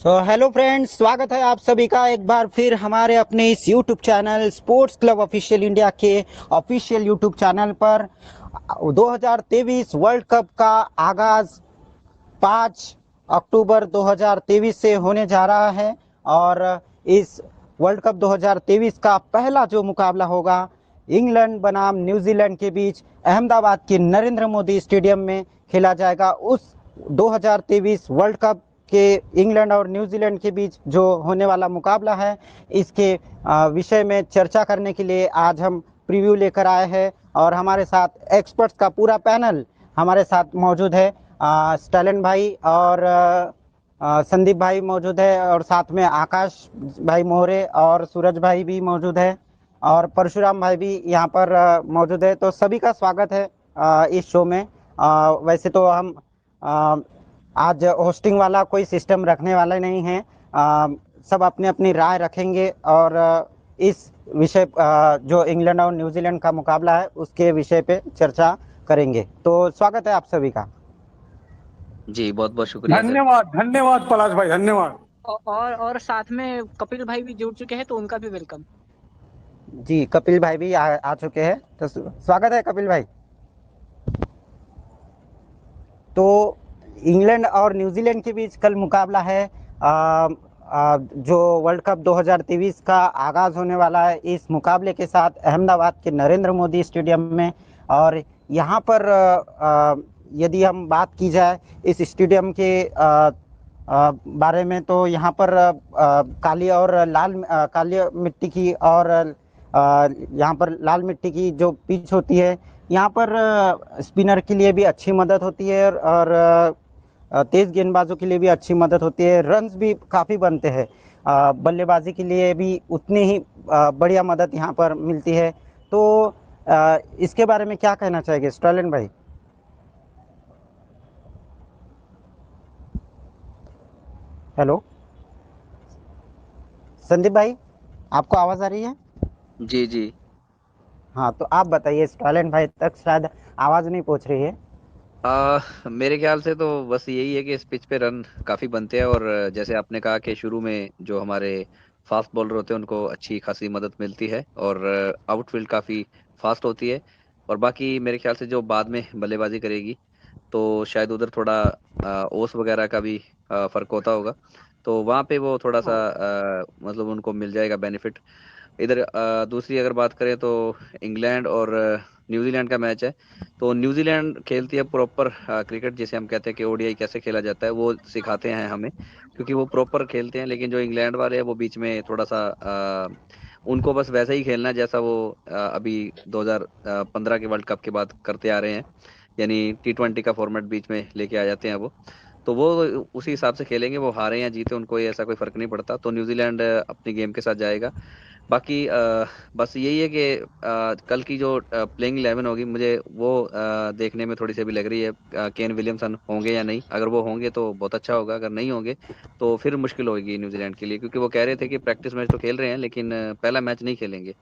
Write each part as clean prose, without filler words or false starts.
Hello friends, स्वागत है आप सभी का एक बार फिर हमारे अपने इस YouTube channel sports club official India के ऑफिशियल यूट्यूब चैनल पर 2023 वर्ल्ड कप का आगाज 5 अक्टूबर 2023 से होने जा रहा है। और इस वर्ल्ड कप 2023 का पहला जो मुकाबला होगा इंग्लैंड बनाम न्यूजीलैंड के बीच अहमदाबाद के नरेंद्र मोदी स्टेडियम में खेला जाएगा। उस 2023 वर्ल्ड कप के इंग्लैंड और न्यूजीलैंड के बीच जो होने वाला मुकाबला है, इसके विषय में चर्चा करने के लिए आज हम प्रीव्यू लेकर आए हैं और हमारे साथ एक्सपर्ट्स का पूरा पैनल हमारे साथ मौजूद है। स्टालिन भाई और संदीप भाई मौजूद है और साथ में आकाश भाई मोहरे और सूरज भाई भी मौजूद है और परशुराम भाई भी यहाँ पर मौजूद है। तो सभी का स्वागत है इस शो में। वैसे तो हम आज होस्टिंग वाला कोई सिस्टम रखने वाला नहीं है। सब अपनी अपनी राय रखेंगे और इस विषय जो इंग्लैंड और न्यूजीलैंड का मुकाबला है उसके विषय पे चर्चा करेंगे। तो स्वागत है आप सभी का। जी बहुत बहुत शुक्रिया सर। धन्यवाद धन्यवाद पलाश भाई, धन्यवाद। और साथ में कपिल भाई भी जुड़ चुके हैं, तो उनका भी वेलकम। जी, कपिल भाई भी आ चुके हैं, तो स्वागत है कपिल भाई। तो इंग्लैंड और न्यूजीलैंड के बीच कल मुकाबला है। जो वर्ल्ड कप 2023 का आगाज़ होने वाला है इस मुकाबले के साथ अहमदाबाद के नरेंद्र मोदी स्टेडियम में। और यहाँ पर यदि हम बात की जाए इस स्टेडियम के बारे में, तो यहाँ पर काली और लाल काली मिट्टी की और यहाँ पर लाल मिट्टी की जो पिच होती है, यहाँ पर स्पिनर के लिए भी अच्छी मदद होती है और तेज़ गेंदबाजों के लिए भी अच्छी मदद होती है। रन्स भी काफ़ी बनते हैं। बल्लेबाजी के लिए भी उतनी ही बढ़िया मदद यहाँ पर मिलती है। तो इसके बारे में क्या कहना चाहेंगे स्टालिन भाई? हेलो संदीप भाई, आपको आवाज़ आ रही है? जी जी। हाँ, तो आप बताइए, स्टालिन भाई तक शायद आवाज़ नहीं पहुँच रही है। मेरे ख्याल से तो बस यही है कि इस पिच पे रन काफी बनते हैं और जैसे आपने कहा कि शुरू में जो हमारे फास्ट बॉलर होते हैं उनको अच्छी खासी मदद मिलती है और आउटफील्ड काफी फास्ट होती है। और बाकी मेरे ख्याल से जो बाद में बल्लेबाजी करेगी तो शायद उधर थोड़ा ओस वगैरह का भी फर्क होता होगा, तो वहाँ पे वो थोड़ा सा मतलब उनको मिल जाएगा बेनिफिट। इधर दूसरी अगर बात करें तो इंग्लैंड और न्यूजीलैंड का मैच है। तो न्यूजीलैंड खेलती है प्रॉपर क्रिकेट, जिसे हम कहते हैं कि ओडीआई कैसे खेला जाता है वो सिखाते हैं हमें, क्योंकि वो प्रॉपर खेलते हैं। लेकिन जो इंग्लैंड वाले हैं वो बीच में थोड़ा सा उनको बस वैसा ही खेलना है जैसा वो अभी 2015 के वर्ल्ड कप के बाद करते आ रहे हैं, यानी T20 का फॉर्मेट बीच में लेके आ जाते हैं वो वो उसी हिसाब से खेलेंगे। वो हारे या जीते उनको ऐसा कोई फर्क नहीं पड़ता। तो न्यूजीलैंड अपनी गेम के साथ जाएगा। बाकी बस यही है कि कल की जो प्लेइंग 11 होगी मुझे वो देखने में थोड़ी सी भी लग रही है केन विलियमसन होंगे या नहीं। अगर वो होंगे तो बहुत अच्छा होगा, अगर नहीं होंगे तो फिर मुश्किल होगी न्यूजीलैंड के लिए, क्योंकि वो कह रहे थे कि प्रैक्टिस मैच तो खेल रहे हैं लेकिन पहला मैच नहीं खेलेंगे।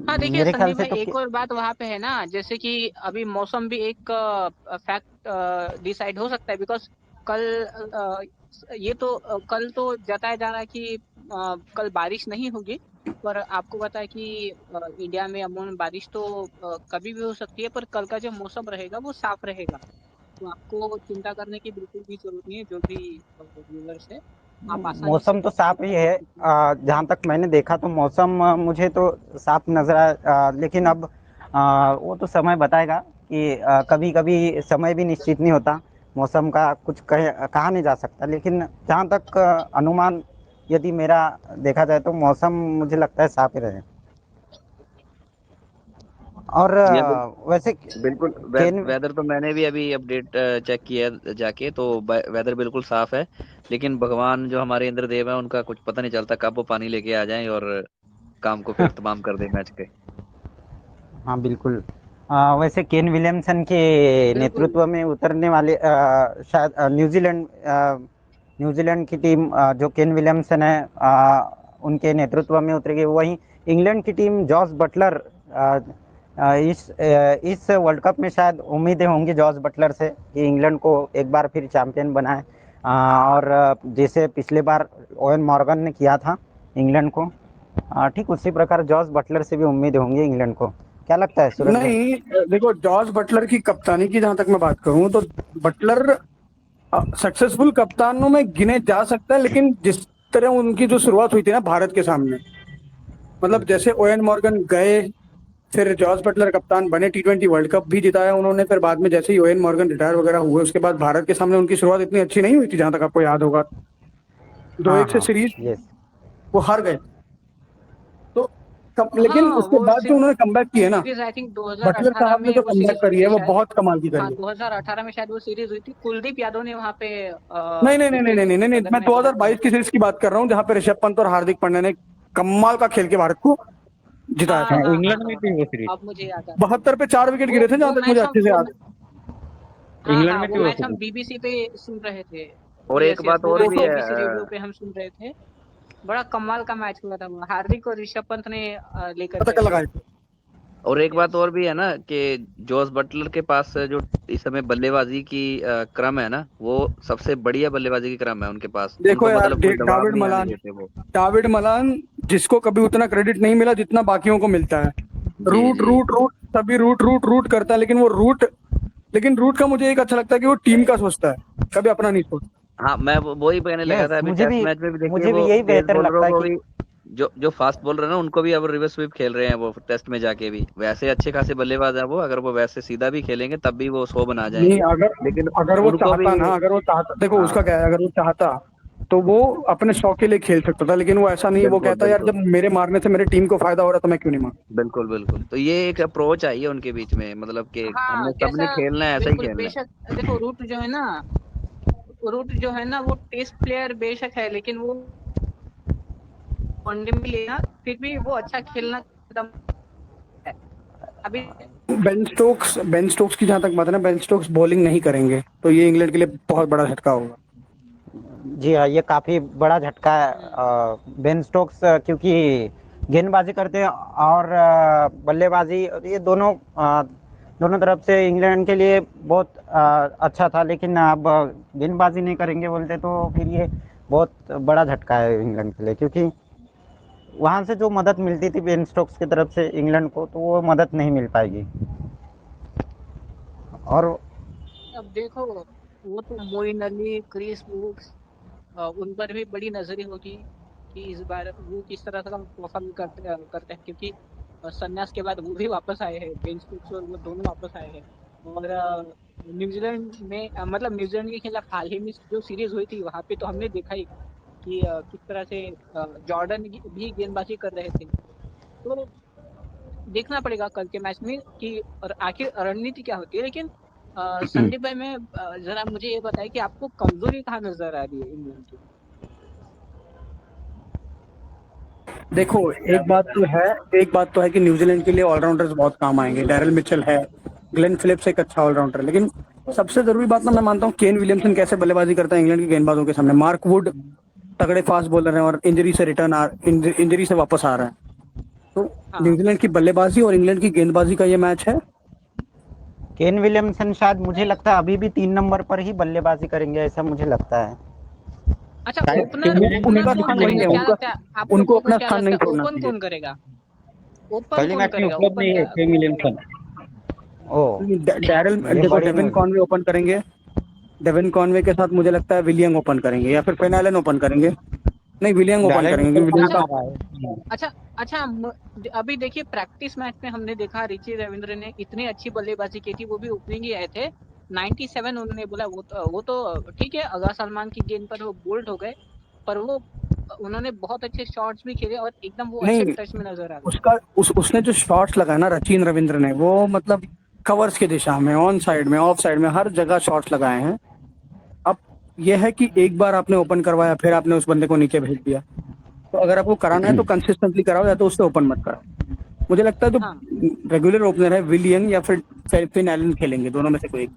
हाँ देखिए मेरे ख्याल संदीप से भाई, तो एक और बात वहाँ पे है ना, जैसे कि अभी मौसम भी एक फैक्ट डिसाइड हो सकता है। बिकॉज कल ये तो कल तो जताया जा रहा है कि कल बारिश नहीं होगी। पर आपको पता है कि इंडिया में अमूमन बारिश तो कभी भी हो सकती है, पर कल का जो मौसम रहेगा वो साफ रहेगा। तो आपको चिंता करने की बिल्कुल भी जरूरत नहीं है। जो भी व्यूअर्स है, आप आसानी से मौसम तो साफ ही है। जहाँ तक मैंने देखा तो मौसम मुझे तो साफ नजर आया, लेकिन अब वो तो समय बताएगा कि कभी कभी समय भी निश्चित नहीं होता। मौसम का कुछ कहा नहीं जा सकता, लेकिन जहाँ तक अनुमान यदि मेरा देखा जाए तो मौसम मुझे लगता है साफ ही रहे। और ये वैसे बिल्कुल केन वेदर तो मैंने भी अभी अपडेट चेक किया जाके, तो वेदर बिल्कुल साफ है। लेकिन भगवान जो हमारे इंद्रदेव है उनका कुछ पता नहीं चलता कब वो पानी लेके आ जाएं और काम को फिर तमाम कर दे मैच के। हाँ बिल्कुल। वैसे केन विलियमसन के बिल्कुल। नेतृत्व में उतरने वाले शायद न्यूजीलैंड की टीम जो केन विलियमसन है उनके नेतृत्व में उतरेगी। वहीं इंग्लैंड की टीम जॉस बटलर, इस वर्ल्ड कप में शायद उम्मीदें होंगी जॉस बटलर से कि इंग्लैंड को एक बार फिर चैंपियन बनाए। और जैसे पिछले बार ओवेन मॉर्गन ने किया था इंग्लैंड को, ठीक उसी प्रकार जॉस बटलर से भी उम्मीद होंगी इंग्लैंड को। क्या लगता है सूरज भाई? नहीं, देखो जॉर्ज बटलर की कप्तानी की जहां तक मैं बात करूं तो बटलर सक्सेसफुल कप्तानों में गिने जा सकता है, लेकिन जिस तरह उनकी जो शुरुआत हुई थी ना भारत के सामने, मतलब जैसे ओवेन मॉर्गन गए, फिर जॉर्ज बटलर कप्तान बने, T20 वर्ल्ड कप भी जिताया उन्होंने, फिर बाद में जैसे ही ओवेन मॉर्गन रिटायर वगैरह हुए उसके बाद भारत के सामने उनकी शुरुआत इतनी अच्छी नहीं हुई थी, जहां तक आपको याद होगा। दो हाँ एक से हाँ, सीरीज यस। वो हार गए। तो लेकिन हाँ उसके वो बाद जो उन्होंने कमबैक की है ना, सीरीज आई थिंक बटलर 2018 साहब ने में जो वो कमबैक सीरीज हुई करी है थी वो शायद। बहुत कमाल की करी हाँ है। 2018 में शायद वो सीरीज हुई थी, कुलदीप यादव ने वहाँ पे नहीं नहीं नहीं नहीं विकेट नहीं नहीं नहीं, अगर मैं मैं गलत नहीं 2022 की सीरीज की बात कर रहा हूँ, जहां पे ऋषभ पंत और हार्दिक पांड्या ने कमाल का खेल के भारत को जिताया हाँ था। हाँ हाँ इंग्लैंड में हाँ, थी वो सीरीज। अब मुझे याद आ 72 पे 4 विकेट गिरे थे, जहां वो तक मुझे मैच हम अच्छे से याद है। हाँ इंग्लैंड हाँ में वो थी वो मैच हम सीरीज। बीबीसी पे सुन रहे थे। और एक यस यस बात वो और मैच भी है बीबीसी रेडियो पे हम सुन रहे थे। बड़ा कमाल का मैच हुआ था वो, हार्दिक और ऋषभ पंत ने लेकर गए पता थे। लगाए थे। और एक बात यस और भी है ना कि जॉस बटलर के पास जो इस समय बल्लेबाजी की क्रम है ना, वो सबसे बढ़िया बल्लेबाजी की क्रम है उनके पास। देखो उनको यार, मतलब कोई दबाव डाविड नहीं आने मलान, देते वो। डाविड मलान जिसको कभी उतना क्रेडिट नहीं मिला जितना बाकियों को मिलता है। जी रूट जी। रूट रूट सभी रूट रूट रूट करता है, लेकिन वो रूट, लेकिन रूट का मुझे एक अच्छा लगता है कि वो टीम का सोचता है, कभी अपना नहीं सोचता। हाँ, मैं वही कहने लगा था, यस, अभी टेस्ट मैच में भी देखिए मुझे वो भी यही तेज बेहतर बॉलरों लगता है को कि भी, जो जो फास्ट बॉलर है ना उनको भी अब रिवर्स स्वीप खेल रहे हैं वो टेस्ट में जाके भी। वैसे अच्छे खासे बल्लेबाज है वो, अगर वो वैसे सीधा भी खेलेंगे तब भी वो 100 बना नहीं, जाएंगे। अगर लेकिन अगर वो उनको भी। चाहता ना, अगर वो चाहता, देखो हाँ, उसका क्या है, अगर वो चाहता तो वो अपने शौक के लिए खेल सकता था, लेकिन वो ऐसा नहीं है। वो बिल्कुल कहता है यार, बिल्कुल। जब मेरे मारने से मेरे टीम को फायदा हो रहा है तो मैं क्यों नहीं मारूं। बिल्कुल बिल्कुल, तो ये एक अप्रोच आई है उनके बीच में, मतलब कि हाँ हमने कैसा, सबने खेलना है, ऐसा ही बिल्कुल खेलना है। बेशक। देखो रूट जो है ना वो टेस्ट प्लेयर बेशक है, लेकिन वो वनडे में लेना फिर भी वो अच्छा खेलना एकदम है अभी। बेन स्टोक्स की जहां तक बात है ना, बेन स्टोक्स बॉलिंग नहीं करेंगे तो ये इंग्लैंड के लिए बहुत बड़ा झटका होगा। जी हाँ, ये काफ़ी बड़ा झटका है। बेन स्टोक्स क्योंकि गेंदबाजी करते हैं और बल्लेबाजी, ये दोनों दोनों तरफ से इंग्लैंड के लिए बहुत अच्छा था, लेकिन अब गेंदबाजी नहीं करेंगे बोलते तो फिर ये बहुत बड़ा झटका है इंग्लैंड के लिए, क्योंकि वहाँ से जो मदद मिलती थी बेन स्टोक्स की तरफ से इंग्लैंड को, तो वो मदद नहीं मिल पाएगी। और अब देखो वो तो मोइन अली, क्रिस वुक्स, उन पर भी बड़ी नजरें होगी कि इस बार वो किस तरह का परफॉर्म करते हैं, क्योंकि संन्यास के बाद वो भी वापस आए हैं, बेन स्टोक्स और वो दोनों वापस आए हैं। और न्यूजीलैंड में मतलब न्यूजीलैंड के खिलाफ हाल ही में जो सीरीज हुई थी वहां पे तो हमने देखा ही कि किस तरह से जॉर्डन भी गेंदबाजी कर रहे थे। तो देखना पड़ेगा कल के मैच में कि और आखिर रणनीति क्या होती है। लेकिन संदीप भाई, मैं जरा मुझे ये बताया कि आपको कमजोरी कहाँ नजर आ रही है इंग्लैंड की। देखो, एक बात तो है कि न्यूजीलैंड के लिए ऑलराउंडर्स बहुत काम आएंगे। डैरल मिचेल है, ग्लेन फिलिप्स एक अच्छा ऑलराउंडर है, लेकिन सबसे जरूरी बात ना मैं मानता हूँ केन विलियमसन कैसे बल्लेबाजी करता है इंग्लैंड के गेंदबाजों के सामने। मार्क वुड तगड़े फास्ट बॉलर हैं और इंजरी से वापस आ रहा है। तो हाँ न्यूजीलैंड की बल्लेबाजी और इंग्लैंड की गेंदबाजी का ये मैच है। केन विलियमसन शायद मुझे लगता है अभी भी 3 नंबर पर ही बल्लेबाजी करेंगे, ऐसा मुझे लगता है। अच्छा, शायद ओपनर क्योंकि ओपनर उनका कौन स्थान वही करेगा है, क्या उनका लगता है आप उनको लोगों को? अपना क्या स्थान नहीं लगता है छोड़ना ओपन चाहिए। कौन करेगा? ओपन पहले कौन मैच में करेगा? उपलब्ध ओपन नहीं है केन विलियमसन। ओ, डैरल, ये देखो बड़ी डेविन न्यूज़। कॉनवे ओपन करेंगे। डेविन कॉनवे के साथ मुझे लगता है विलियम ओपन करेंगे या फिर पेनालन ओपन करेंगे। नहीं, विलियम ओपन डायरेक्ट करेंगे मिचेल क्योंकि विलियम कहाँ का अच्छा आ रहा है? अच्छा अच्छा अभी देखिए प्रैक्टिस मैच में हमने देखा रिची रविंद्र ने इतनी अच्छी बल्लेबाजी की थी, वो भी ओपनिंग ही आए थे। 97 उन्होंने बोला, वो तो ठीक है, अगा सलमान की गेंद पर वो बोल्ड हो गए, पर वो उन्होंने बहुत अच्छे शॉट्स भी खेले और एकदम वो अच्छे नहीं, टच में नजर आ गए। उसने जो शॉट्स लगाया ना रचिन रविंद्र ने, वो मतलब कवर्स की दिशा में, ऑन साइड में, ऑफ साइड में, हर जगह शॉट्स लगाए हैं। अब यह है कि एक बार आपने ओपन करवाया फिर आपने उस बंदे को नीचे भेज दिया, तो अगर आपको कराना है तो कंसिस्टेंटली कराओ, या तो उससे ओपन मत कराओ। मुझे लगता है जो हाँ रेगुलर ओपनर है विलियन या फिर फिन एलन खेलेंगे, दोनों में से कोई एक।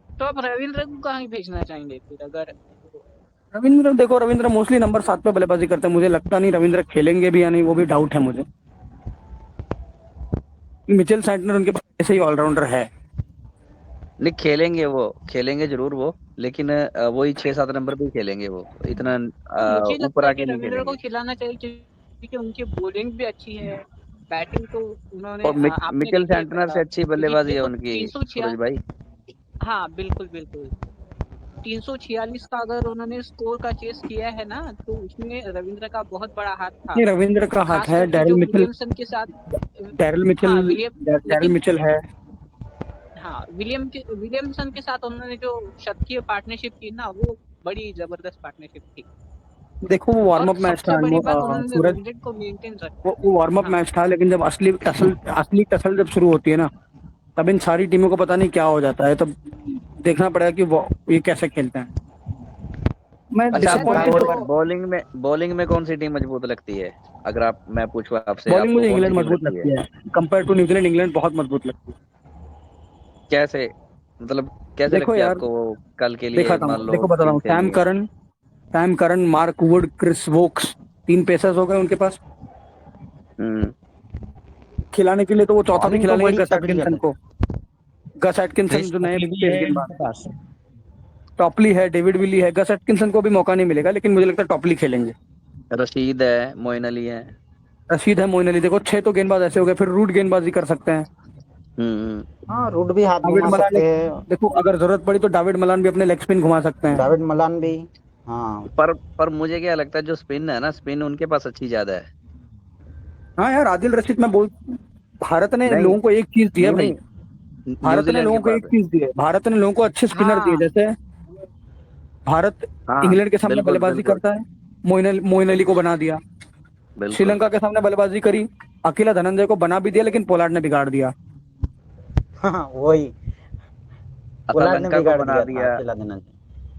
तो आप रविंद्र को कहाँ भेजना चाहेंगे फिर अगर? रविंद्र, देखो रविंद्र मोस्टली नंबर 7 पे बल्लेबाजी करते हैं, मुझे लगता नहीं रविंद्र खेलेंगे भी या नहीं, वो भी डाउट है मुझे। मिचेल सैंटनर उनके पास ऐसे ही ऑलराउंडर है। नहीं, खेलेंगे जरूर वो, लेकिन वही 6-7 नंबर पे ही खेलेंगे वो, इतना मुझे ऊपर लगता है कि आके नहीं रविंद्र को खेलेंगे। खिलाना चाहिए, क्योंकि उनकी बॉलिंग भी अच्छी है, बैटिंग तो उन्होंने और आपने मिचेल देखी है सेंटनर से अच्छी क्योंकि बल्लेबाजी है देखो उनकी, 346। सूरज भाई। हाँ बिल्कुल बिल्कुल। 346 का अगर उन्होंने स्कोर का चेस किया है ना, तो उसमें रविंद्र का बहुत बड़ा हाथ था। नहीं, रविंद्र का हाथ खास है, करके जो विलियमसन के साथ। डैरल मिचेल हाँ विलियम, डैरल लेकिन मिचेल है। हाँ विलियमसन के साथ उन्होंने जो शतकीय पार्टनरशिप की ना, वो बड़ी जबरदस्त पार्टनरशिप थी। देखो वो वार्म और अप मैच सबसे था बड़ी बात, उन्होंने सूरज। रन रेट को मेंटेन रखा है। वो वार्म अप हाँ मैच था, लेकिन जब असली टसल जब शुरू होती है ना, तब इन सारी टीमों को पता नहीं क्या हो जाता है। तब देखना पड़ेगा कि वो ये कैसे खेलते हैं। मैं अच्छा, शायद आपको डिसअपॉइंटेड। बैट पर बॉलिंग में कौन सी टीम मजबूत लगती है? अगर मैं पूछूं आपसे, बॉलिंग आपको मुझे कौन सी इंग्लैंड टीम मजबूत लगती है? लगती है। कंपेयर टू न्यूजीलैंड, इंग्लैंड बहुत मजबूत लगती है। कैसे, मतलब कैसे देखो लगती है यार, आपको वो, कल के लिए दिखाता मान हूँ, लो देखो बताता टीम हूँ। खेल रही है? Sam Curran, Mark Wood, Chris Woakes, 3 pacers हो गए उनके पास। हम्म। खिलाने के लिए तो वो चौथा भी बॉलिंग खिला तो लेंगे, बड़ी गस तगड़ी है एटकिंसन भाई। को। गस एटकिंसन क्रिस जो नए टोपली भी तेज है गेंदबाज इनके हैं। पास। टॉपली है, डेविड विली है। गस एटकिंसन को भी मौका नहीं मिलेगा, लेकिन मुझे लगता है टॉपली खेलेंगे। रशीद है, मोइन अली है। रशीद है, मोइन अली। देखो 6 तो गेंदबाज ऐसे हो गए, फिर रूट गेंदबाजी कर सकते हैं। हम्म। हाँ, रूट भी हाथ डाविड घुमा मलान सकते हैं। देखो अगर जरूरत पड़ी तो डाविड मलान भी अपने लेग स्पिन घुमा सकते हैं। डेविड मलान भी। हाँ। पर मुझे क्या लगता है, जो स्पिन है ना, स्पिन उनके पास अच्छी ज्यादा है। हाँ यार, आदिल रशीद मैं बोल। भारत ने नहीं लोगों को एक चीज दी है नहीं भाई। नहीं, न्यूजीलैंड के पास है। भारत ने लोगों को अच्छे स्पिनर दिए। हाँ जैसे भारत हाँ, इंग्लैंड के सामने बिल्कुल बल्लेबाजी बिल्कुल करता है, मोइन अली को बना दिया। बिल्कुल। श्रीलंका के सामने बल्लेबाजी करी, अकेला धनंजय को बना भी दिया, लेकिन पोलार्ड ने बिगाड़ दिया। हाँ वही। पोलार्ड ने असलंका को बिगाड़ बना दिया था दिया, अकेला धनंजय।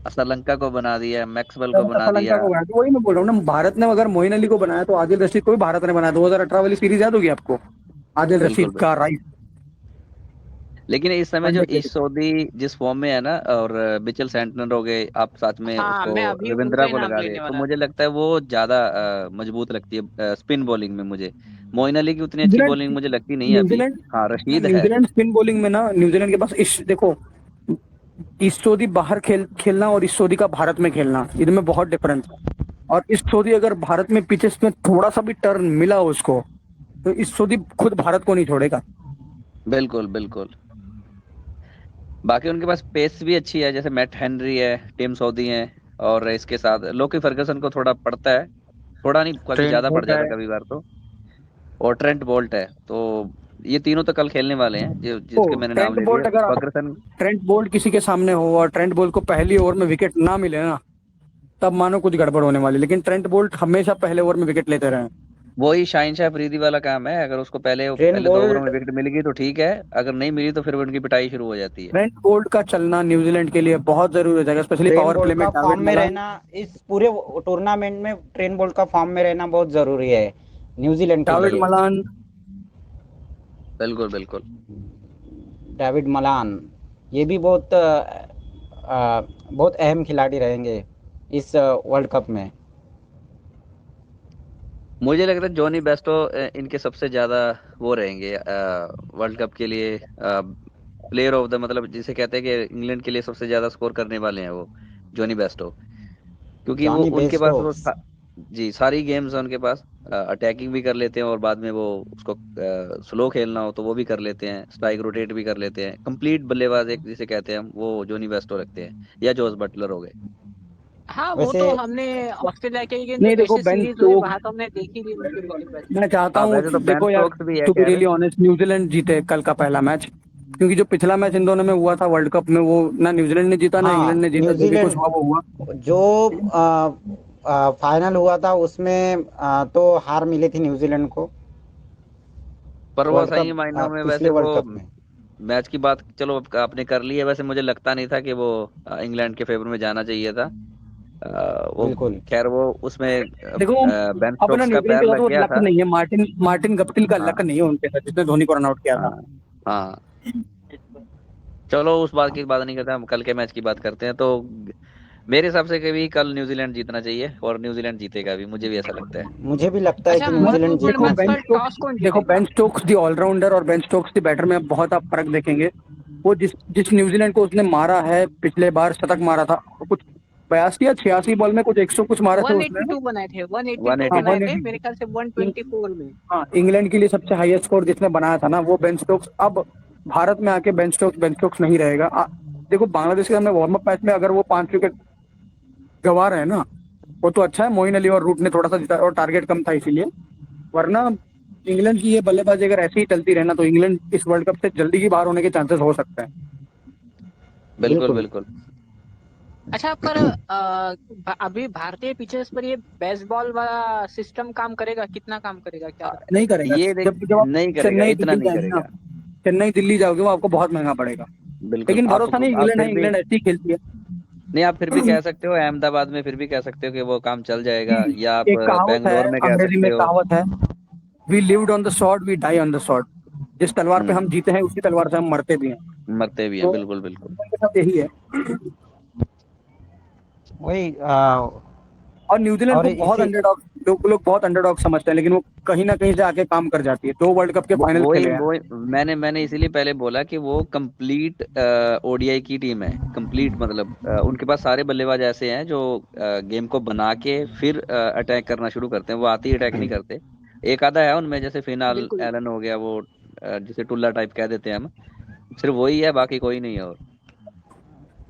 असलंका को बना दिया, मैक्सवेल को बना असलंका दिया। को बनाया, तो वही मैं बोल रहा हूँ ना। भारत ने अगर मोइन अली को बनाया, तो आदिल रशीद को भी भारत ने बनाया। 2018 वाली सीरीज याद होगी आपको, आदिल बिल्कुल रशीद का बिल्कुल। राइट लेकिन इस समय जो वनडे के ईश लिए। सऊदी जिस फॉर्म में है ना, और मिचेल सेंटनर हो गए, आप साथ में हाँ, उसको मैं अभी उनका रविंद्रा ही को नाम लगा दे, लेने तो वाला मुझे था। लगता है वो ज्यादा मजबूत लगती है स्पिन बॉलिंग में मुझे। मोइन अली की उतनी अच्छी न्यूजीलैंड बॉलिंग मुझे लगती नहीं है अभी। न्यूजीलैंड हाँ, नहीं, रशीद है। न्यूजीलैंड स्पिन बॉलिंग में ना, न्यूजीलैंड के पास इस देखो, ईस्ट सऊदी बाहर खेलना और ईस्ट सऊदी का भारत में खेलना, इनमें बहुत डिफरेंस है। और ईस्ट सऊदी अगर भारत में पिचेस में थोड़ा सा भी टर्न मिला उसको, तो ईस्ट सऊदी खुद भारत को नहीं छोड़ेगा। बिल्कुल बिल्कुल। बाकी उनके पास पेस भी अच्छी है, जैसे मैट हेनरी है, टिम सऊदी है, और इसके साथ लोकी फर्गसन को थोड़ा पड़ता है, थोड़ा नहीं काफी ट्रेंट ज्यादा पड़ बोल्ट जाता है। है कभी बार तो। और ट्रेंट बोल्ट है, तो ये तीनों तो कल खेलने वाले हैं, तो जिसके मैंने नाम ले दिए, फर्गसन। ट्रेंट बोल्ट किसी के सामने हो और ट्रेंट बोल्ट को पहली ओवर में विकेट ना मिले ना, तब मानो कुछ गड़बड़ होने वाली। लेकिन ट्रेंट बोल्ट हमेशा पहले ओवर में विकेट लेते रहे हैं। वही शाहिनशाह अफरीदी वाला काम है, अगर उसको पहले ट्रेन पहले 2 ओवरों बोल्ट। में विकेट मिल गई तो ठीक है, अगर नहीं मिली तो फिर उनकी पिटाई शुरू हो जाती है। ट्रेंट बोल्ट का चलना न्यूजीलैंड के लिए बहुत जरूरी हो जाएगा, specially train power play bolt में का फॉर्म डेविड में मलान। रहना, इस पूरे टूर्नामेंट में ट्रेन बोल्ट का फॉर्म में रहना बहुत जरूरी है न्यूजीलैंड के डेविड लिए। मलान बिल्कुल बिल्कुल। डेविड मलान, ये भी बहुत अहम खिलाड़ी रहेंगे इस वर्ल्ड कप में। मुझे लगता है जॉनी बेस्टो इनके सबसे ज्यादा वो रहेंगे वर्ल्ड कप के लिए प्लेयर ऑफ द, मतलब जिसे कहते हैं कि इंग्लैंड के लिए सबसे ज्यादा स्कोर करने वाले हैं वो, जॉनी बेस्टो। क्योंकि वो जॉनी उनके पास बेस्टो। जी सारी गेम्स है उनके पास। अटैकिंग भी कर लेते हैं, और बाद में वो उसको स्लो खेलना हो तो वो भी कर लेते हैं, स्ट्राइक रोटेट भी कर लेते हैं। कंप्लीट बल्लेबाज एक जिसे कहते हैं हम, वो जॉनी बेस्टो रखते हैं, या जॉस बटलर हो गए। हाँ वो वैसे तो हमने ऑस्ट्रेलिया के अगेंस्ट जो नहीं, देखो ऐसी बेन सीरीज हुई, स्टोक्स। वहां तो हमने देखी थी उनकी बल्लेबाजी। मैं चाहता हाँ, हूँ वैसे तो बेन देखो यार, स्टोक्स भी है, टू बी खैर। रियली ऑनेस्ट, न्यूजीलैंड जीते कल का पहला मैच। क्योंकि जो पिछला मैच इन दोनों में हुआ था वर्ल्ड कप में, वो ना न्यूजीलैंड ने जीता ना इंग्लैंड हाँ, ने जीता। जो भी कुछ न्यूजीलैंड हुआ वो हुआ। जो फाइनल हुआ था उसमें तो हार मिली थी न्यूजीलैंड को पर वो वर्ल्ड सही कप, मायनों में पिछले वैसे वर्ल्ड वो कप में। मैच की बात चलो आपने कर ली है, वैसे मुझे लगता नहीं था कि वो इंग्लैंड के फेवर में जाना चाहिए था। वो बिल्कुल। खैर वो उसमें देखो बेन अब ना, स्टोक्स का न्यूजीलैंड पैर के साथ लग वो गया लक था। नहीं है। मार्टिन मार्टिन गप्टिल का लक हाँ नहीं है उनके साथ, जिसने धोनी को रन आउट किया था। हाँ हाँ। चलो उस बात की बात नहीं करते, हम कल के मैच की बात करते हैं। तो मेरे हिसाब से कभी कल न्यूजीलैंड जीतना चाहिए, और न्यूजीलैंड जीतेगा भी, मुझे भी ऐसा लगता है। मुझे भी लगता है अच्छा, कि मन न्यूजीलैंड ऑफ द देखो जीतना मैच बेन कल चाहिए। स्टोक्स टॉस कौन देखो जीतेगा? बेन स्टोक्स दी ऑलराउंडर और बेन स्टोक्स दी बैटर में अब बहुत आप फर्क देखेंगे। वो जिस न्यूजीलैंड को उसने मारा है पिछले बार, शतक मारा था कुछ 82 या 86 बॉल में, कुछ 100 कुछ मारे थे उसने। 182 बनाए थे, 182 हाँ 182 बनाए थे 180। मेरे ख्याल से 124 में। हाँ, इंग्लैंड के लिए सबसे हाईएस्ट स्कोर जिसने बनाया था ना वो बेन स्टोक्स। अब भारत में आके बेन स्टोक्स नहीं रहेगा। देखो बांग्लादेश के सामने वार्म अप मैच में अगर वो 5 विकेट गंवा रहे हैं ना, वो तो अच्छा है, मोइन अली और रूट ने थोड़ा सा जिता और टारगेट कम था इसीलिए। वरना इंग्लैंड की ये बल्लेबाजी अगर ऐसे ही चलती रहना तो इंग्लैंड इस वर्ल्ड कप से जल्दी ही बाहर होने के चांसेस हो सकते हैं। बिल्कुल बिल्कुल। बिल्कुल। अच्छा, पर अभी भारतीय पिचेस पर ये बेसबॉल वाला सिस्टम काम करेगा? कितना काम करेगा, क्या लगता है? नहीं करेगा। ये देख, जब आप नहीं करेगा, चेन्नई इतना दिल्ली नहीं जाएंगे ना, करेगा। चेन्नई दिल्ली जाओगे वो आपको बहुत महंगा पड़ेगा। बिल्कुल। लेकिन भरोसा नहीं, आप इंग्लैंड है, फिर भी इंग्लैंड ऐसी ही खेलती है। नहीं, आप फिर भी कह सकते हो अहमदाबाद में, फिर भी कह सकते हो कि वो काम चल जाएगा, या आप एक कहावत है, बेंगलोर में कह अंग्रेजी सकते में हो। कहावत है, we lived on the sword we die on the sword. जिस तलवार पे हम हम्म। जीते हैं उसी तलवार से हम मरते भी हैं। मरते भी हैं, तो बिल्कुल बिल्कुल। उनके साथ यही है। वही और न्यूजीलैंड और को बहुत इसी अंडरडॉग, लोग बहुत अंडरडॉग समझते हैं, लेकिन वो कहीं ना कहीं से आके काम कर जाती है। 2 वर्ल्ड कप के फाइनल वही खेले हैं। वही मैंने इसीलिए पहले बोला कि वो कंप्लीट ओडीआई की टीम है, कंप्लीट मतलब उनके पास सारे बल्लेबाज ऐसे हैं जो गेम को बना के फिर अटैक करना शुरू करते हैं, वो आते ही अटैक नहीं करते। एक आधा है उनमें, जैसे फिनाल बिल्कुल। एलन हो गया, वो जिसे टुल्ला टाइप कह देते हैं हम, सिर्फ वही है, बाकी कोई नहीं है। और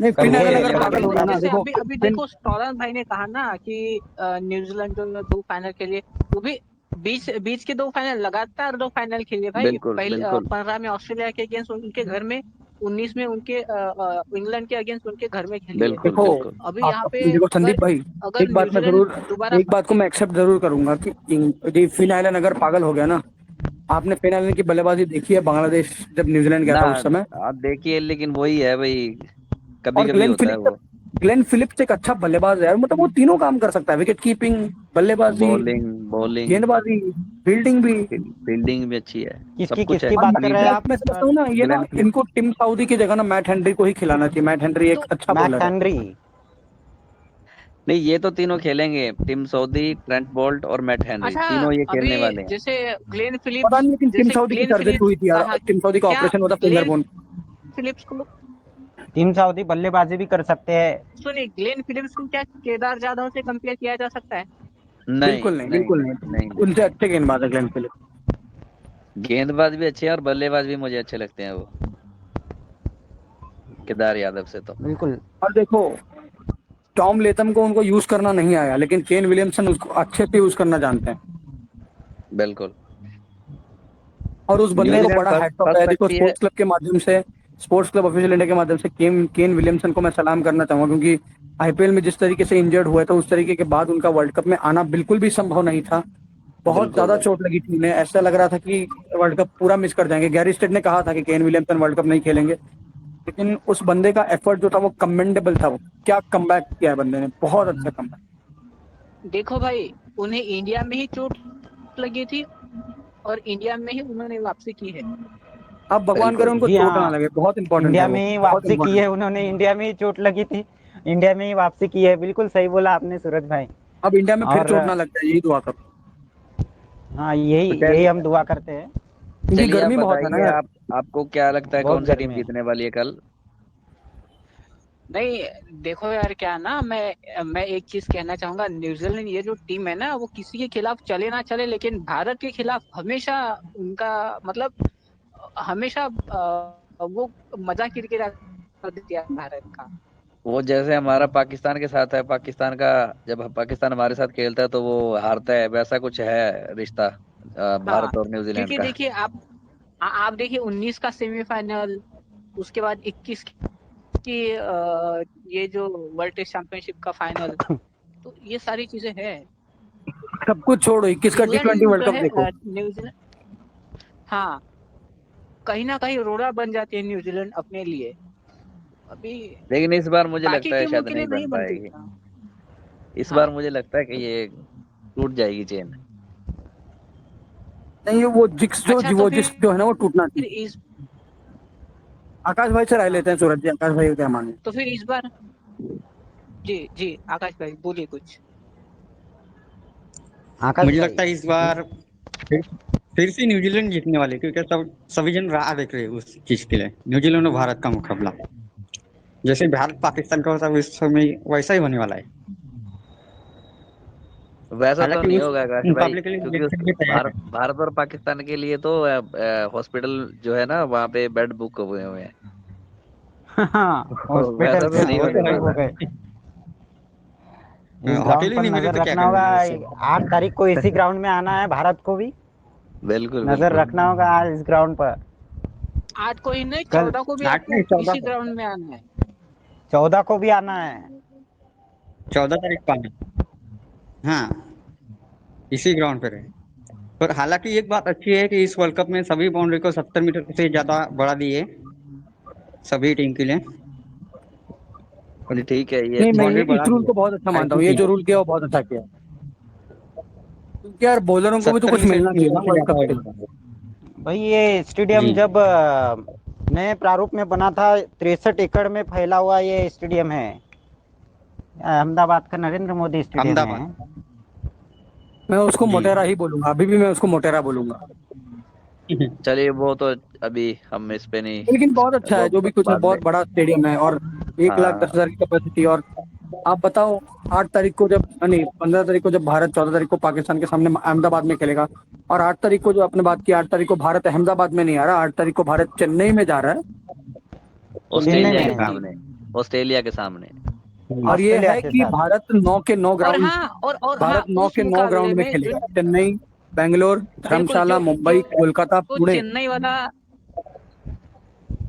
नहीं, फिन कभी एलन ये अगर ये वाले पागल हो गया जैसे ना, जैसे देखो अभी अभी फिन, देखो, स्टॉलन भाई ने कहा ना कि न्यूजीलैंड जो 2 फाइनल के लिए, वो भी बीच बीच के 2 फाइनल, लगातार 2 फाइनल खेले भाई। बिल्कुल पहले बिल्कुल 15 में ऑस्ट्रेलिया के अगेंस्ट उनके घर में, 19 में उनके इंग्लैंड के अगेंस्ट उनके घर में खेली है। बिल्कुल देखो बिल्कुल। अभी यहाँ आप पे देखो अगर संदीप भाई, अगर न्यूजीलैंड दोबारा एक बात को मैं एक्सेप्ट जरूर करूंगा कि ये फिन एलन अगर पागल हो गया ना, आपने फिन एलन की बल्लेबाजी देखी है बांग्लादेश जब न्यूजीलैंड गया ना, था उस समय। आप देखिए, लेकिन वही है भाई, कभी और कभी होता है वो। ग्लेन फिलिप्स एक अच्छा बल्लेबाज है, मतलब वो तीनों काम कर सकता है, विकेट कीपिंग, बल्लेबाजी, बॉलिंग बॉलिंग गेंदबाजी, फील्डिंग भी। फील्डिंग भी अच्छी है, सब किसकी कुछ है किसकी और बात कर कंप्लीट रहे हैं है। आप? मैं समझता हूँ ना, ये ना ग्लेन फिलिप्स। इनको टिम साउदी की जगह ना मैट हेनरी को ही खिलाना चाहिए। मैट हेनरी एक तो अच्छा मैट बॉलर है। हेनरी। नहीं, ये तो तीनों खेलेंगे, टिम सऊदी, ट्रेंट बोल्ट और मैट हेनरी, अच्छा, तीनों ये अभी खेलने वाले हैं। जैसे ग्लेन पता फिलिप्स नहीं लेकिन टिम जैसे साउदी की ग्लेन सर्जरी फिलिप्स हुई थी यार, कहा, टिम साउदी का क्या ऑपरेशन हुआ था फिंगर ग्लेन बोन। फिलिप्स को, टीम सऊदी बल्लेबाजी भी कर सकते हैं। सुनिए, ग्लेन फिलिप्स को क्या केदार जाधव से कंपेयर किया जा सकता है? नहीं बिल्कुल नहीं, नहीं बिल्कुल नहीं नहीं नहीं, नहीं। उनसे अच्छे गेंदबाज है ग्लेन फिलिप्स। गेंदबाज भी अच्छे हैं और बल्लेबाज भी मुझे अच्छे लगते हैं वो, केदार यादव से तो। बिल्कुल। और देखो टॉम लेथम को उनको यूज करना नहीं आया, लेकिन केन विलियमसन उसको अच्छे से यूज करना जानते हैं। बिल्कुल। और उस बंदे को न्यूजीलैंड बड़ा फर्स्ट हैट्स ऑफ है। फर्स्ट देखो रखती है। स्पोर्ट्स क्लब के माध्यम से, स्पोर्ट्स क्लब ऑफिशियल इंडिया के माध्यम से केन केन विलियमसन को मैं सलाम करना चाहूंगा, क्योंकि आईपीएल में जिस तरीके से इंजर्ड हुए थे उस तरीके के बाद उनका वर्ल्ड कप में आना बिल्कुल भी संभव नहीं था। बहुत बिल्कुल ज्यादा बिल्कुल। चोट लगी थी उन्हें, ऐसा लग रहा था कि वर्ल्ड कप पूरा मिस कर जाएंगे। गैरी स्टेट ने कहा था कि केन विलियमसन वर्ल्ड कप नहीं खेलेंगे, लेकिन उस बंदे का एफर्ट जो था वो कमेंडेबल था। वो क्या कमबैक किया है बंदे ने, बहुत अच्छा कमबैक। देखो भाई, उन्हें इंडिया में ही चोट लगी थी और इंडिया में ही उन्होंने वापसी की है। अब भगवान करे बिल्कुल उनको जी चोट ना हाँ, लगे, बहुत इंपॉर्टेंट है इंडिया वो, में ही बहुत वापसी की इंपॉर्टेंट। है उन्होंने, इंडिया में ही चोट लगी थी, इंडिया में ही वापसी की है। बिल्कुल सही बोला आपने सूरज भाई। अब इंडिया में फिर और चोट ना लग जाए, यही दुआ करो। हाँ, यही तो यही चलिए, हम दुआ करते हैं। क्योंकि आप गर्मी बहुत है ना बताइए, यार। आपको क्या लगता है बहुत कौन सी टीम गर्मी है। जीतने वाली है कल? नहीं, देखो यार, क्या ना, मैं एक चीज कहना चाहूंगा। न्यूजीलैंड ये जो टीम है ना, वो किसी के खिलाफ चले ना चले, लेकिन भारत के खिलाफ हमेशा उनका मतलब, हमेशा वो मजा किरकिरा कर देती है भारत का। वो जैसे हमारा पाकिस्तान के साथ है, पाकिस्तान का, जब पाकिस्तान हमारे साथ खेलता है तो वो हारता है, वैसा कुछ है रिश्ता हाँ, भारत और न्यूजीलैंड क्योंकि का। देखिए आप देखिए 19 का सेमीफाइनल, उसके बाद 21 की ये जो वर्ल्ड टेस्ट चैंपियनशिप का फाइनल, तो ये सारी चीजें हैं। सब कुछ छोड़ो, 21 का T20 इंग्लैंड वर्ल्ड जो कप है, देखो। न्यूजीलैंड, हाँ, कहीं ना कहीं रोड़ा बन जाती है न्यूजीलैंड अपने लिए अभी। लेकिन इस बार मुझे बाकी लगता है टीमों शायद के लिए नहीं नहीं बन बनती। पाएगी। इस बार हाँ, मुझे लगता है कि ये टूट जाएगी चेन। नहीं, अच्छा, तो वो जिक्स जो है ना वो टूटना फिर चाहिए। इस आकाश भाई से राय हाँ लेते हैं सूरज जी, आकाश भाई को क्या माने। तो फिर इस बार, जी जी, आकाश भाई बोलिए कुछ। आकाश मुझे भाई। लगता है इस बार फिर फिर से न्यूजीलैंड जीतने वाले, क्योंकि सभी जन राह देख रहे हैं उस चीज के लिए। न्यूजीलैंड और भारत का मुकाबला जैसे भारत पाकिस्तान का होता है इस समय वैसा ही होने वाला है। वैसा तो हालांकि नहीं उस होगा आकाश भाई, मुकाबले के लिए क्योंकि सिलेक्शन भी तैयार भारत है। भारत और पाकिस्तान के लिए तो हॉस्पिटल जो है ना वहाँ पे बेड बुक हुए हुए हैं। हाँ, हॉस्पिटल वैसा तो नहीं वो होने तो बुक वाला। हो गए। इस होटल ग्राउंड ही पर नहीं मिले नजर तो क्या रखना होगा। करेंगे उससे। 8 तारीख को इसी ग्राउंड में आना है भारत को भी। बिल्कुल नजर बिल्कुल। रखना होगा आज इस ग्राउंड पर। आज को ही नहीं, कल 14 को भी 8 आपको नहीं 14 इसी को, ग्राउंड में आना है। 14 को भी आना है। 14 तारीख को आना। हाँ, इसी ग्राउंड पे रहे। पर हालांकि एक बात अच्छी है कि इस वर्ल्ड कप में सभी बाउंड्री को 70 मीटर से ज्यादा बढ़ा दिए सभी टीम के लिए। और नहीं ठीक है, ये नहीं, मैं अच्छा ये बाउंड्री है। इस बढ़ा रूल दिए को बहुत अच्छा मानता हूँ, ये आईसीसी जो रूल किया वो बहुत अच्छा किया। क्योंकि यार बॉलरों को भी तो सत्तर कुछ मिलना चाहिए ना मीटर से वर्ल्ड ज्यादा कप के लिए। होगा। भाई ये स्टेडियम जी। जब नए प्रारूप में बना था, 63 एकड़ में फैला हुआ ये स्टेडियम है। अहमदाबाद का नरेंद्र मोदी स्टेडियम है। अहमदाबाद। मैं उसको जी। मोटेरा ही बोलूंगा, अभी भी मैं उसको मोटेरा बोलूंगा। चलिए वो तो अभी हम इस पे नहीं, लेकिन बहुत अच्छा वो है जो भी कुछ है, बाद में। बहुत बड़ा स्टेडियम है और 1,10,000 की कैपेसिटी। और आप बताओ, 8 तारीख को जब नहीं 15 तारीख को जब भारत 14 तारीख को पाकिस्तान के सामने अहमदाबाद में खेलेगा, और 8 तारीख को जो आपने बात की, 8 तारीख को भारत अहमदाबाद में नहीं आ रहा, 8 तारीख को भारत चेन्नई में जा रहा है। चेन्नई ऑस्ट्रेलिया में के है। सामने, ऑस्ट्रेलिया के सामने। और ये ऑस्ट्रेलिया है के कि साथ। भारत 9 के 9 और ग्राउंड, हाँ, और हाँ, भारत 9 उस के 9 मुकाबले ग्राउंड में में जो खेलेगा। चेन्नई, बेंगलोर, बिल्कुल धर्मशाला, जो मुंबई, जो कोलकाता, जो पुणे।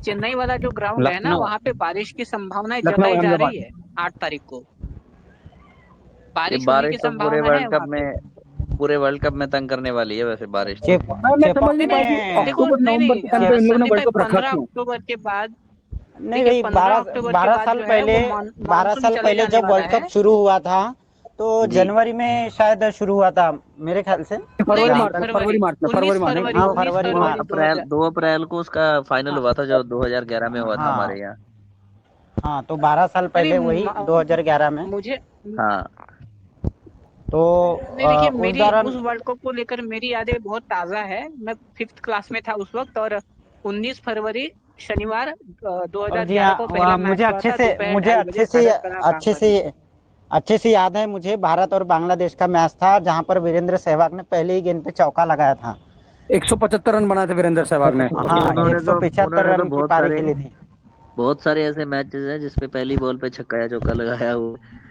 चेन्नई वाला जो ग्राउंड है ना, लखनऊ। वहाँ पे बारिश की संभावनाएं लखनऊ, जताई जा रही अहमदाबाद। है 8 तारीख को। ये बारिश होने बारिश की तो पूरे संभावना है वर्ल्ड कप वहाँ पे। में, पूरे वर्ल्ड कप में तंग करने वाली है वैसे बारिश तो। मैं समझ चेपॉक नहीं नहीं पाया नहीं, कि में। देखो, अक्टूबर नहीं नवंबर नहीं, के टाइम पे इन लोगों ने संदीप भाई, वर्ल्ड कप रखा 15 क्यों? अक्टूबर के बाद, नहीं देखिए भाई, 15 बारह अक्टूबर के बारह बाद साल जो है पहले वो 12 साल मानसून चले पहले जाने जब वाला वर्ल्ड है। कप शुरू हुआ था तो जी। जनवरी में शायद शुरू हुआ था, मेरे ख्याल से। नहीं फरवरी नहीं, जहाँ मार्च में, तक फरवरी फरवरी, मार्च में, फरवरी 19 मार्च फरवरी, में। हाँ, 19 फरवरी दो मार्च। फरवरी अप्रैल 2000। 2 अप्रैल को उसका फाइनल हाँ हुआ था जो 2011 में हुआ था हमारे हाँ यहाँ। हाँ, तो 12 साल नहीं पहले वही नहीं, 2011 में। मुझे हाँ। तो नहीं, देखिए, उस मेरी दौरान। उस वर्ल्ड कप को लेकर मेरी यादें बहुत ताज़ा है। मैं 5th क्लास में था उस वक्त, और 19 फरवरी शनिवार और जी 2011 हाँ, को पहला मुझे मैच हुआ अच्छे था, से दोपहर मुझे 2:30 बजे अच्छे से भारत बना अच्छे से बांग्लादेश। अच्छे से याद है मुझे। भारत और बांग्लादेश का मैच था जहाँ पर वीरेंद्र सहवाग ने पहले ही गेंद पे चौका लगाया था। 175 रन बनाए थे वीरेंद्र सहवाग ने। हाँ, उन्होंने तो 175 उन्होंने तो रन की पारी खेली थी। बहुत सारे ऐसे मैचेस हैं जिसपे पहली बॉल पे छक्का या चौका लगाया वो।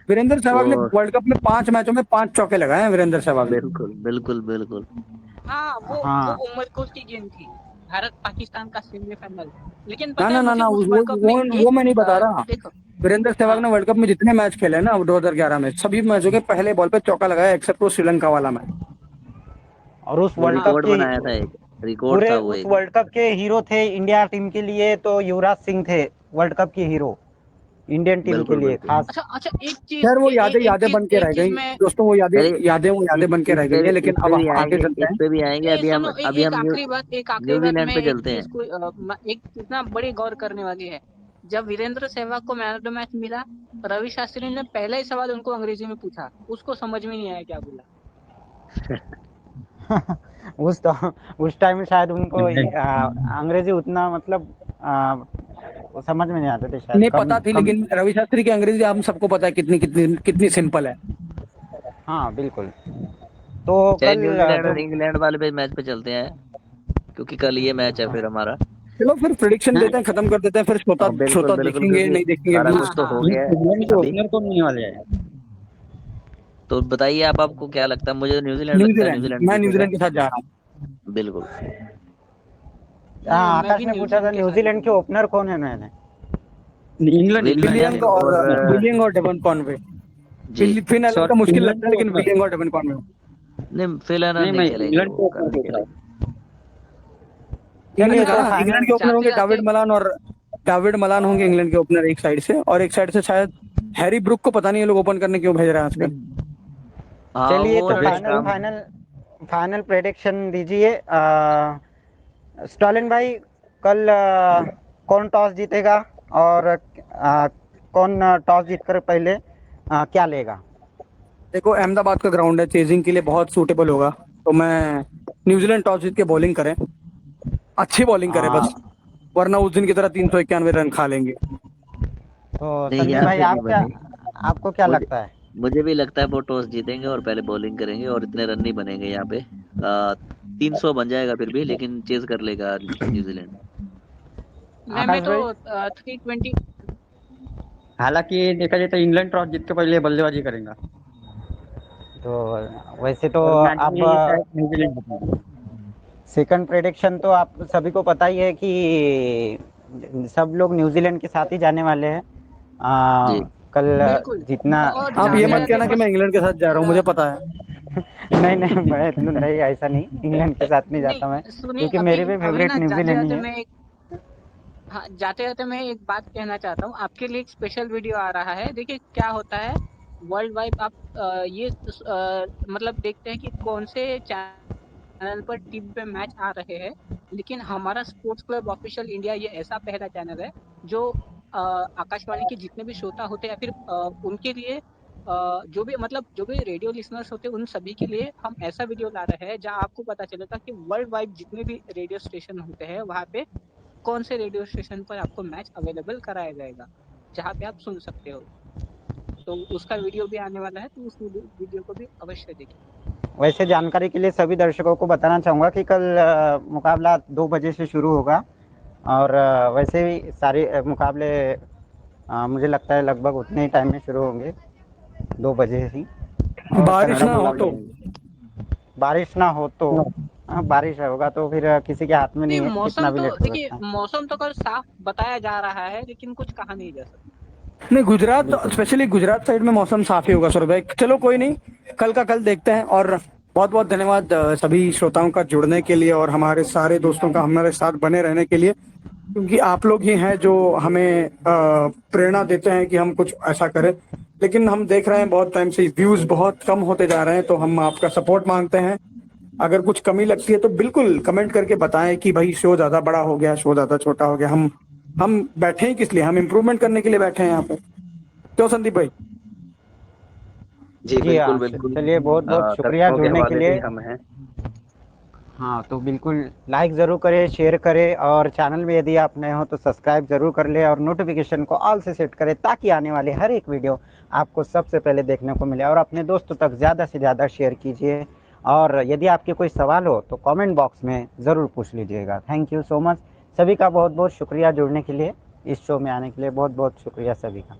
वीरेंद्र सहवाग ने वो वर्ल्ड कप में 5 मैचों में 5 चौके लगाए हैं वीरेंद्र सहवाग ने। बिल्कुल बिल्कुल बिल्कुल। हाँ, वो हाँ, उमर कोस की गेंद थी, भारत पाकिस्तान का सेमीफाइनल। लेकिन ना पता है ना ना मुझे ना, उस वो वर्ल्ड कप में वो एक वो मैं नहीं बता रहा। देखो। वीरेंद्र सहवाग हाँ, ने वर्ल्ड कप में जितने मैच खेले हैं ना 2011 में, सभी मैचों के पहले बॉल पे चौका लगाया, एक्सेप्ट वो श्रीलंका वाला मैच। और उस वो वर्ल्ड कप रिकॉर्ड की बनाया था, एक रिकॉर्ड पूरे था वो उस एक। वर्ल्ड कप के हीरो थे इंडिया टीम के लिए तो युवराज सिंह थे। वर्ल्ड कप के हीरो इंडियन टीम के बिल्कुल लिए बिल्कुल। खास। अच्छा अच्छा, खैर वो यादें यादें बन के एक रह चीज गई मैं, दोस्तों, वो यादें चलिए यादें वो इस यादें बन के इस रह पे गई भी है, लेकिन अब हम आगे चलते इस हैं। पे भी आएंगे। नहीं सुनो, अभी हम एक आखिरी बात न्यूजीलैंड में पे एक चलते चीज हैं। को एक इतना बड़ी गौर करने वाली है। जब वीरेंद्र सहवाग को मैन ऑफ द मैच मिला, रवि शास्त्री ने पहला ही सवाल उनको अंग्रेजी में पूछा, उसको समझ में नहीं आया क्या बोला। उस तो उस टाइम में शायद उनको अंग्रेजी उतना मतलब वो समझ में नहीं आते थे, शायद नहीं कम पता थी, कम। लेकिन रवि शास्त्री की अंग्रेजी हम सबको पता है कितनी कितनी कितनी सिंपल है। हाँ बिल्कुल। तो चलिए कल न्यूजीलैंड जो और इंग्लैंड वाले पे मैच पे चलते हैं, क्योंकि कल ये मैच है फिर हमारा। चलो फिर प्रिडिक्शन देते हैं, खत्म कर देते हैं, फिर श्रोता बिल्कुल श्रोता बिल्कुल, देखेंगे क्योंकि नहीं देखेंगे सारा व्यूज। कुछ तो हाँ हो गया है इंग्लैंड के अभी। ओपनर कौन होने वाले हैं? तो बताइए आप, आपको क्या लगता है? मुझे तो न्यूजीलैंड लगता है, न्यूजीलैंड, न्यूजीलैंड मैं जीतेगा। न्यूजीलैंड के साथ जा रहा हूँ। बिल्कुल। मैं आकाश भी ने पूछा था न्यूजीलैंड के साथ ही न्यूजीलैंड के रहूंगा। ओपनर कौन है। मैंने इंग्लैंड इंग्लैंड विलियम विलियंग और और विलियंग और डेवन कॉनवे। जी। फिन एलन का सॉरी, मुश्किल इंग्लैंड लगता है, के लेकिन ओपनर। विलियंग और डेवन कॉनवे। नहीं, फिल एलन नहीं, नहीं मैं खेलेंगे, इंग्लैंड के वो कल ओपनर नहीं पूछ रहा खेलेंगे। हूँ। चलिए इंग्लैंड का तो ना, इंग्लैंड फाइनल। के ओपनर जाते होंगे जाते, डाविड मलान होंगे इंग्लैंड के ओपनर एक साइड से, और एक साइड से शायद हैरी ब्रुक को पता नहीं ये लोग ओपन करने क्यों भेज रहे हैं आजकल। नहीं, हाँ चलिए वो तो उन्होंने फाइनल काम। फाइनल फाइनल प्रेडिक्शन दीजिए। स्टॉलिन भाई, कल कौन टॉस जीतेगा और कौन टॉस जीतकर पहले क्या लेगा? देखो, अहमदाबाद का ग्राउंड है, चेजिंग के लिए बहुत सूटेबल होगा। तो मैं न्यूजीलैंड टॉस जीत के बॉलिंग करें, अच्छी बॉलिंग करे बस, वरना उस दिन की तरह 391 रन खा लेंगे। तो नहीं, संदीप यहाँ भाई पे नहीं आप क्या, बनेगी। आपको क्या मुझे लगता है? मुझे भी लगता है वो टॉस जीतेंगे और पहले बॉलिंग करेंगे और इतने रन नहीं बनेंगे यहाँ पे। 300 बन जाएगा फिर भी, लेकिन चेज कर लेगा न्यूजीलैंड। आकाश मैं तो भाई? 320। हालांकि देखा जाए तो इंग्लैंड टॉस जीत के पहले बल्लेबाजी करेगा तो वैसे तो और मैच अब में शायद न्यूजीलैंड जीतेगी। सेकंड प्रेडिक्शन तो आप सभी को पता ही है कि सब लोग न्यूजीलैंड के साथ ही जाने वाले हैं। जी। कल बिल्कुल। जितना और आप ये जाते मत जितने जाते कहना कि बस मैं इंग्लैंड के साथ जा रहा हूँ, मुझे पता है। नहीं नहीं, मैं नहीं, ऐसा नहीं, इंग्लैंड के साथ नहीं जाता मैं, नहीं सुनिए, क्योंकि अभी मेरे भी अभी फेवरेट ना जाते न्यूजीलैंड ही जाते है। मैं एक, हाँ, जाते जाते मैं एक बात कहना चाहता हूँ। आपके लिए एक स्पेशल वीडियो आ रहा है। देखिए क्या होता है वर्ल्ड वाइड। आप मतलब देखते हैं कि कौन से चैनल पर टीवी पे मैच आ रहे हैं, लेकिन हमारा स्पोर्ट्स क्लब ऑफिशियल इंडिया ये ऐसा पहला चैनल है जो आकाशवाणी के जितने भी श्रोता होते हैं या फिर उनके लिए जो भी मतलब जो भी रेडियो लिसनर्स होते हैं उन सभी के लिए हम ऐसा वीडियो ला रहे हैं जहां आपको पता चलेगा कि वर्ल्ड वाइड जितने भी रेडियो स्टेशन होते हैं वहां पे कौन से रेडियो स्टेशन पर आपको मैच अवेलेबल कराया जाएगा, जहाँ पे आप सुन सकते हो। तो उसका वीडियो भी आने वाला है, तो उस वीडियो को भी अवश्य देखिए। वैसे जानकारी के लिए सभी दर्शकों को बताना चाहूँगा कि कल मुकाबला 2 बजे से शुरू होगा, और वैसे भी सारे मुकाबले मुझे लगता है लगभग उतने ही टाइम में शुरू होंगे, 2 बजे ही। और बारिश कन्नड़ा ना हो मुकाबले तो। रहेंगे। बारिश ना हो तो, हाँ, बारिश होगा तो फिर किसी के हाथ में नहीं, नहीं है, कितना मौसम भी तो लेट हो देखिए, सकता मौसम तो कल साफ बताया जा रहा है, लेकिन कुछ कहा नहीं जा सकता। नहीं, है। गुजरात, बिल्कुल। स्पेशली गुजरात साइड में मौसम साफ ही होगा सौरभ भाई। चलो कोई नहीं, कल का कल देखते हैं। और बहुत बहुत धन्यवाद सभी श्रोताओं का जुड़ने के लिए और हमारे सारे दोस्तों का हमारे साथ बने रहने के लिए, क्योंकि आप लोग ही हैं जो हमें प्रेरणा देते हैं कि हम कुछ ऐसा करें। लेकिन हम देख रहे हैं बहुत टाइम से व्यूज बहुत कम होते जा रहे हैं, तो हम आपका सपोर्ट मांगते हैं। अगर कुछ कमी लगती है तो बिल्कुल कमेंट करके बताएं कि भाई शो ज्यादा बड़ा हो गया, शो ज्यादा छोटा हो गया। हम बैठे हैं किस लिए? हम इम्प्रूवमेंट करने के लिए बैठे हैं यहाँ पे। क्यों संदीप भाई? जी जी बिल्कुल हाँ, बिल्कुल। चलिए बहुत बहुत शुक्रिया दर्शकों के जुड़ने के हवाले भी लिए। हम हैं। हाँ, तो बिल्कुल लाइक ज़रूर करें, शेयर करें, और चैनल में यदि आप नए हो तो सब्सक्राइब ज़रूर कर लें और नोटिफिकेशन को ऑल से सेट करें, ताकि आने वाले हर एक वीडियो आपको सबसे पहले देखने को मिले। और अपने दोस्तों तक ज़्यादा से ज़्यादा शेयर कीजिए, और यदि आपके कोई सवाल हो तो कमेंट बॉक्स में ज़रूर पूछ लीजिएगा। थैंक यू सो मच, सभी का बहुत बहुत शुक्रिया जुड़ने के लिए, इस शो में आने के लिए बहुत बहुत शुक्रिया सभी का।